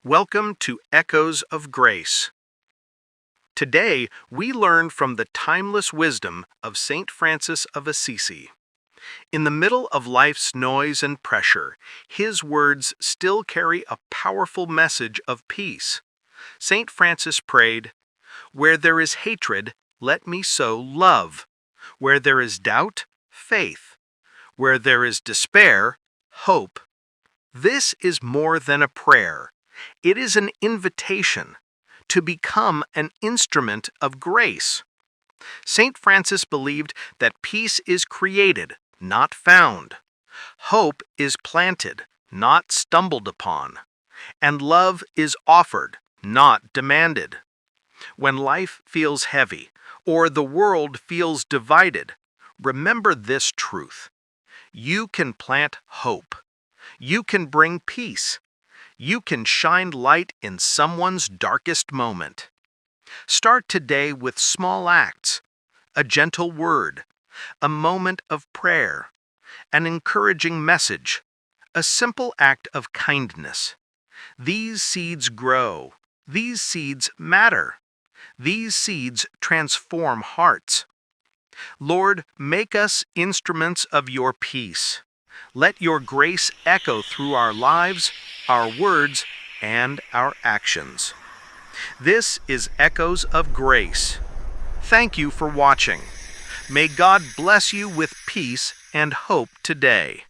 Welcome to Echoes of Grace. Today, we learn from the timeless wisdom of St. Francis of Assisi. In the middle of life's noise and pressure, his words still carry a powerful message of peace. St. Francis prayed, "Where there is hatred, let me sow love. Where there is doubt, faith. Where there is despair, hope." This is more than a prayer. It is an invitation to become an instrument of grace. St. Francis believed that peace is created, not found. Hope is planted, not stumbled upon. And love is offered, not demanded. When life feels heavy, or the world feels divided, remember this truth. You can plant hope. You can bring peace. You can shine light in someone's darkest moment. Start today with small acts, a gentle word, a moment of prayer, an encouraging message, a simple act of kindness. These seeds grow. These seeds matter. These seeds transform hearts. Lord, make us instruments of your peace. Let your grace echo through our lives, our words, and our actions. This is Echoes of Grace. Thank you for watching. May God bless you with peace and hope today.